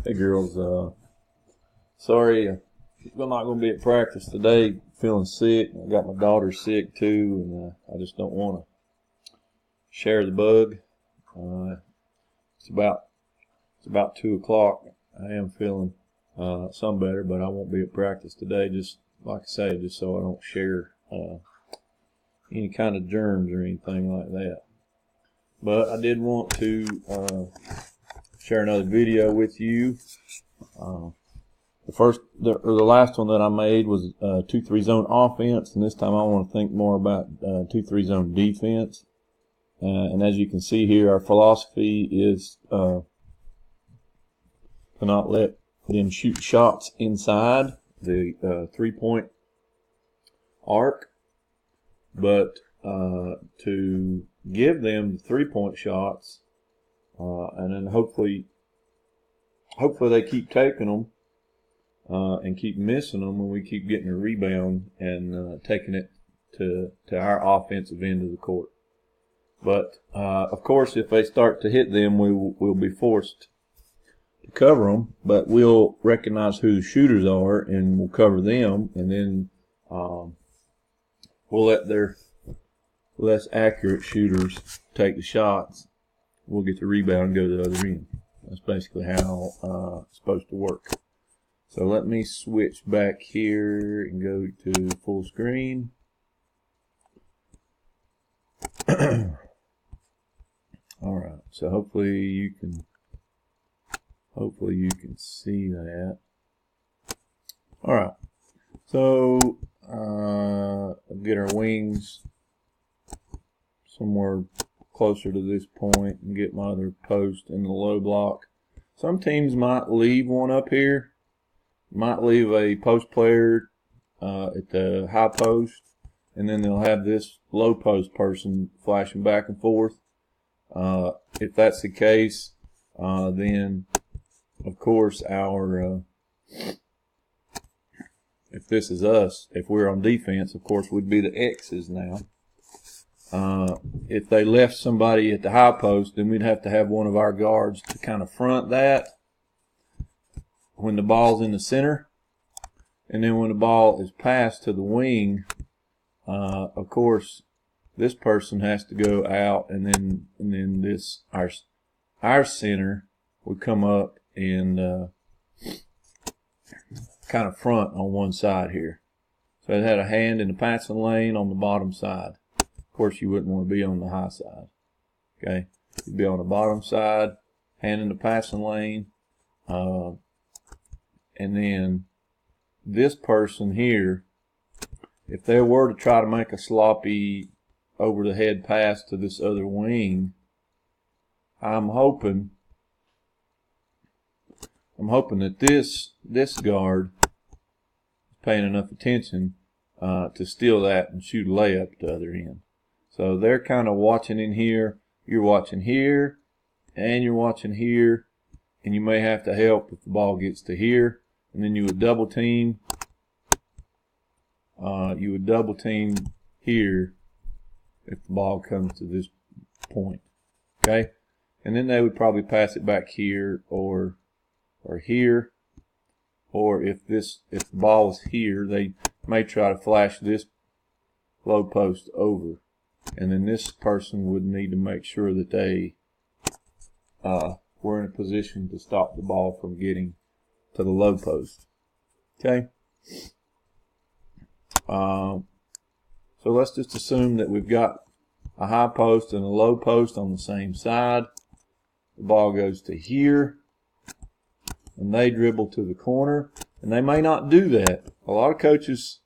Hey girls, sorry, I'm not going to be at practice today. Feeling sick. I got my daughter sick too, and I just don't want to share the bug. It's about 2 o'clock. I am feeling some better, but I won't be at practice today. Just like I say, just so I don't share any kind of germs or anything like that. But I did want to share another video with you. The last one that I made was 2-3 zone offense, and this time I want to think more about 2-3 zone defense. And as you can see here, our philosophy is to not let them shoot shots inside the 3-point arc, but to give them the 3-point shots, and then hopefully they keep taking them and keep missing them, and we keep getting a rebound and taking it to our offensive end of the court. But of course, if they start to hit them, we'll be forced to cover them. But we'll recognize who the shooters are, and we'll cover them, and then we'll let their less accurate shooters take the shots. We'll get the rebound and go to the other end. That's basically how it's supposed to work. So let me switch back here and go to full screen. All right. So hopefully you can see that. All right. So get our wings somewhere closer to this point and get my other post in the low block. Some teams might leave one up here. Might leave a post player at the high post, and then they'll have this low post person flashing back and forth. If that's the case, then of course if this is us, if we're on defense, of course we'd be the X's now. If they left somebody at the high post, then we'd have to have one of our guards to kind of front that when the ball's in the center, and then when the ball is passed to the wing, of course this person has to go out, and then this our center would come up and kind of front on one side here. So it had a hand in the passing lane on the bottom side. Of course, you wouldn't want to be on the high side. Okay, you'd be on the bottom side, hand in the passing lane, and then this person here, if they were to try to make a sloppy over the head pass to this other wing, I'm hoping that this guard is paying enough attention to steal that and shoot a layup at the other end. So they're kind of watching in here. You're watching here, and you're watching here, and you may have to help if the ball gets to here. And then you would double team. You would double team here if the ball comes to this point. Okay, and then they would probably pass it back here or here, or if the ball is here, they may try to flash this low post over, and then this person would need to make sure that they were in a position to stop the ball from getting to the low post. Okay. So let's just assume that we've got a high post and a low post on the same side. The ball goes to here, and they dribble to the corner, and they may not do that. A lot of coaches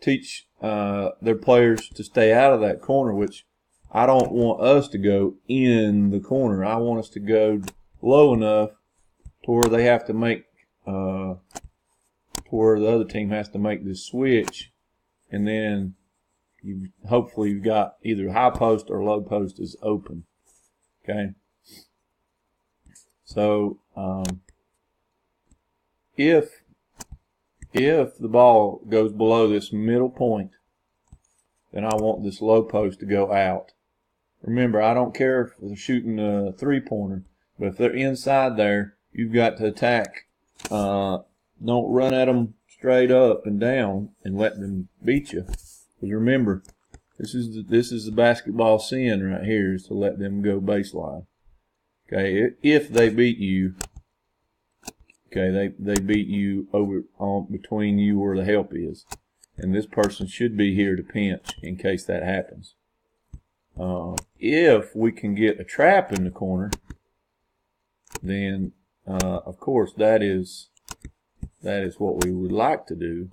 teach their players to stay out of that corner, which I don't want us to go in the corner. I want us to go low enough to where they have to make to where the other team has to make this switch, and then hopefully you've got either high post or low post is open. Okay. So if the ball goes below this middle point, then I want this low post to go out. Remember, I don't care if they're shooting a 3-pointer, but if they're inside there, you've got to attack. Don't run at them straight up and down and let them beat you. Because remember, this is the basketball sin right here, is to let them go baseline. Okay, if they beat you, okay, they beat you over on between you where the help is, and this person should be here to pinch in case that happens. If we can get a trap in the corner, then of course that is what we would like to do.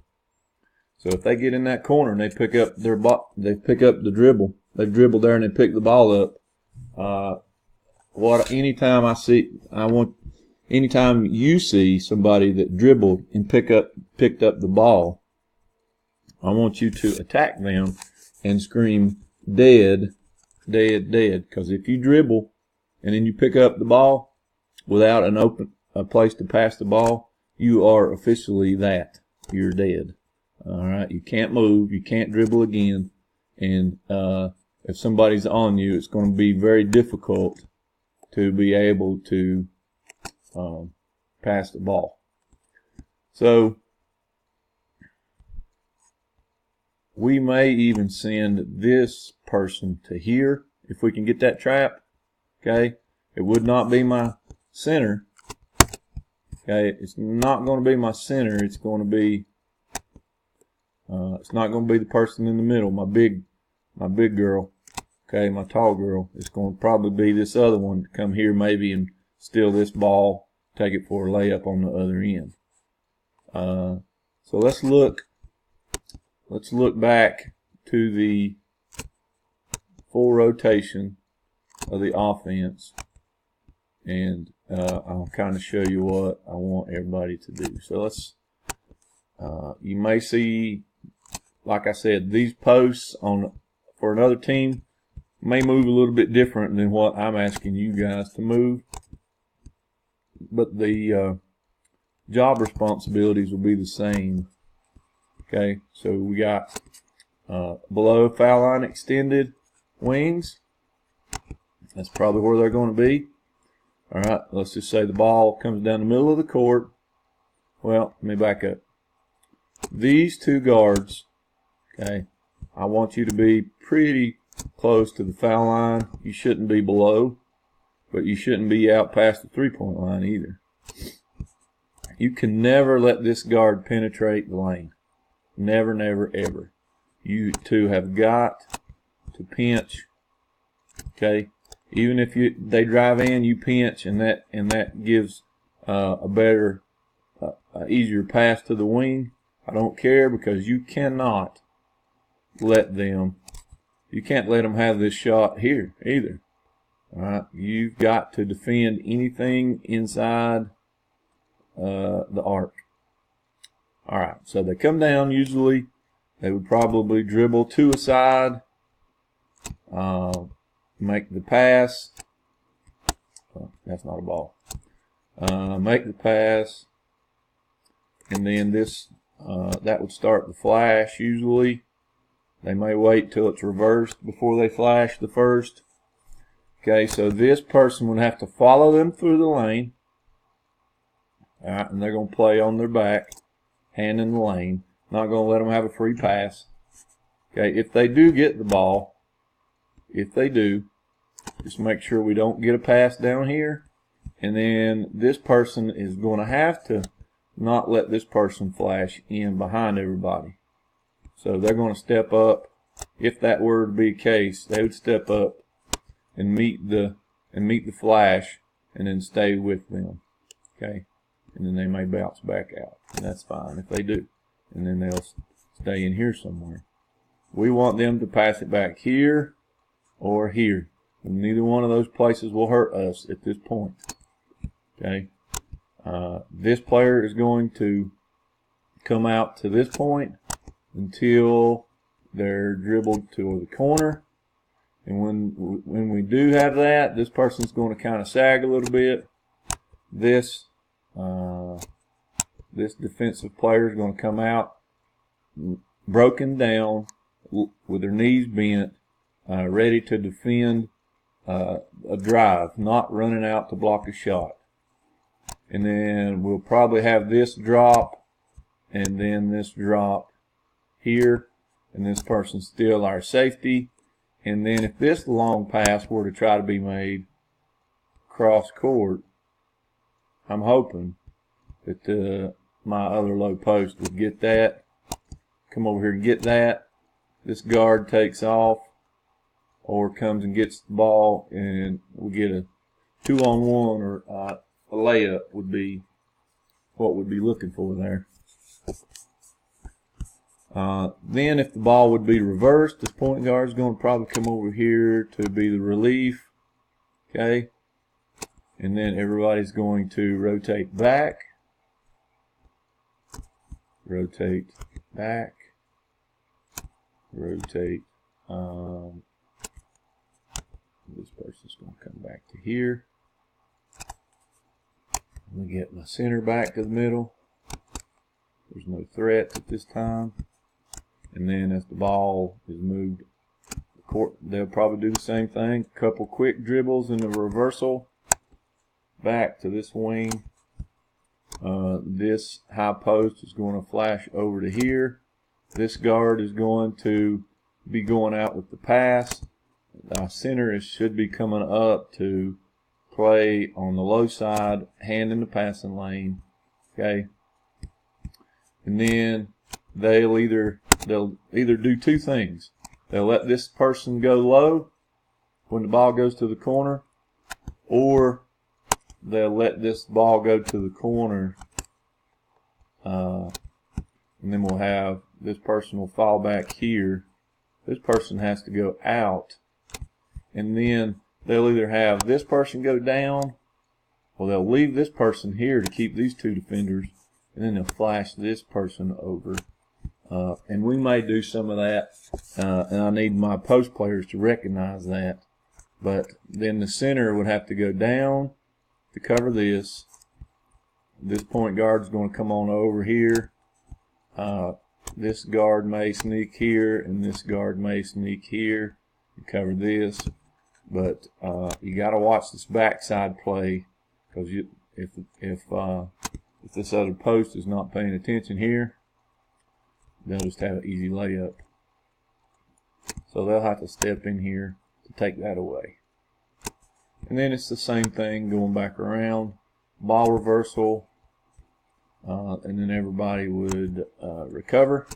So if they get in that corner and they pick up the dribble, they've dribbled there and they pick the ball up. Anytime you see somebody that dribbled and picked up the ball, I want you to attack them and scream dead, dead, dead. Because if you dribble and then you pick up the ball without a place to pass the ball, you are officially that. You're dead. All right, you can't move, you can't dribble again, and if somebody's on you, it's going to be very difficult to be able to pass the ball. So we may even send this person to here if we can get that trap. Okay, it would not be my center. Okay, it's not going to be my center. It's going to be it's not going to be the person in the middle, my big girl. Okay, my tall girl. It's going to probably be this other one to come here maybe and steal this ball, take it for a layup on the other end. So let's look back to the full rotation of the offense, and I'll kind of show you what I want everybody to do. So let's you may see, like I said, these posts for another team may move a little bit different than what I'm asking you guys to move, but the job responsibilities will be the same. Okay, so we got below foul line extended wings. That's probably where they're going to be. All right, let's just say the ball comes down the middle of the court. Well, let me back up. These two guards, okay, I want you to be pretty close to the foul line. You shouldn't be below, but you shouldn't be out past the three-point line either. You can never let this guard penetrate the lane. Never, never, ever. You two have got to pinch. Okay, even if they drive in, you pinch, and that gives a better, easier pass to the wing. I don't care, because you cannot let them. You can't let them have this shot here either. All right, you've got to defend anything inside the arc. All right, so they come down. Usually, they would probably dribble to a side, make the pass. Oh, that's not a ball. Make the pass, and then this that would start the flash. Usually, they may wait till it's reversed before they flash the first. Okay, so this person would have to follow them through the lane. All right, and they're going to play on their back, hand in the lane. Not going to let them have a free pass. Okay, if they do get the ball, if they do, just make sure we don't get a pass down here. And then this person is going to have to not let this person flash in behind everybody. So they're going to step up. If that were to be the case, they would step up and meet the flash, and then stay with them. Okay, and then they may bounce back out, and that's fine if they do. And then they'll stay in here somewhere. We want them to pass it back here or here. And neither one of those places will hurt us at this point. Okay, this player is going to come out to this point until they're dribbled to the corner. And when we do have that, this person's going to kind of sag a little bit. This defensive player is going to come out broken down with their knees bent, ready to defend a drive, not running out to block a shot. and then we'll probably have this drop and then this drop here, and this person's still our safety. And then if this long pass were to try to be made cross court, I'm hoping that my other low post would get that, come over here and get that. This guard takes off or comes and gets the ball, and we get a 2-on-1 or a layup would be what we'd be looking for there. Then if the ball would be reversed, this point guard is going to probably come over here to be the relief. Okay. And then everybody's going to rotate back. Rotate back. Rotate. This person's going to come back to here. Let me get my center back to the middle. There's no threats at this time. And then as the ball is moved the court, they'll probably do the same thing. A couple quick dribbles in the reversal back to this wing. This high post is going to flash over to here. This guard is going to be going out with the pass. Our center should be coming up to play on the low side, hand in the passing lane. Okay. And then they'll either do two things. They'll let this person go low when the ball goes to the corner, or they'll let this ball go to the corner, and then we'll have this person will fall back here. This person has to go out, and then they'll either have this person go down, or they'll leave this person here to keep these two defenders, and then they'll flash this person over. And we may do some of that, and I need my post players to recognize that. But then the center would have to go down to cover this. This point guard is going to come on over here. This guard may sneak here, and this guard may sneak here and cover this. But you got to watch this backside play, because if this other post is not paying attention here, they'll just have an easy layup. So they'll have to step in here to take that away. And then it's the same thing going back around, ball reversal, and then everybody would recover.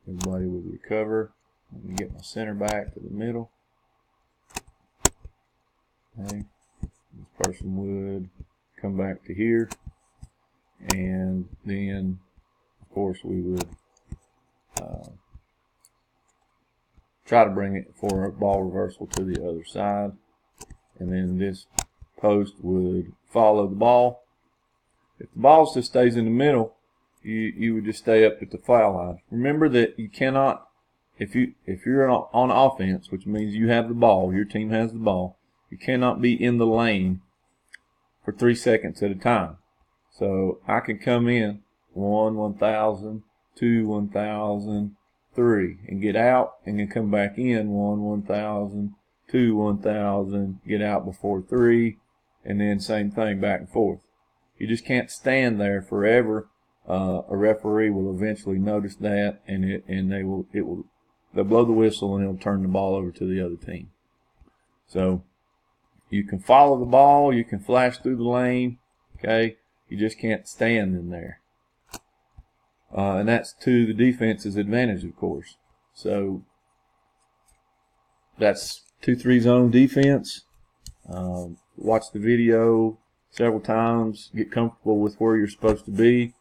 Everybody would recover. Let me get my center back to the middle. Okay. This person would come back to here. And then, of course, we would try to bring it for a ball reversal to the other side. And then this post would follow the ball. If the ball just stays in the middle, you would just stay up at the foul line. Remember that you cannot, if you're on offense, which means you have the ball, your team has the ball, you cannot be in the lane for 3 seconds at a time. So I can come in 1, 1,000, 2, 1,000, 3, and get out, and then come back in 1, 1,000, 2, 1,000, get out before 3, and then same thing back and forth. You just can't stand there forever. A referee will eventually notice that, and they'll blow the whistle, and they'll turn the ball over to the other team. So you can follow the ball, you can flash through the lane, okay. You just can't stand in there. And that's to the defense's advantage, of course. So that's 2-3 zone defense. Watch the video several times. Get comfortable with where you're supposed to be.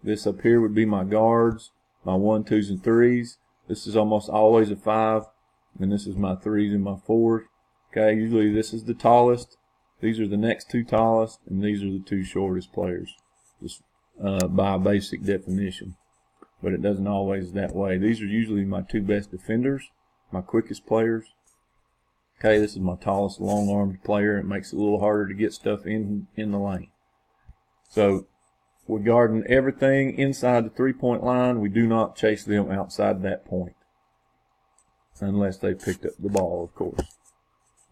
This up here would be my guards, my 1, 2s, and 3s. This is almost always a 5. And this is my 3s and my 4s. Okay, usually this is the tallest. These are the next 2 tallest, and these are the 2 shortest players, just by basic definition. But it doesn't always that way. These are usually my 2 best defenders, my quickest players. Okay, this is my tallest long-armed player. It makes it a little harder to get stuff in the lane. So we're guarding everything inside the 3-point line. We do not chase them outside that point, unless they picked up the ball, of course.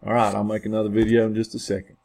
All right, I'll make another video in just a second.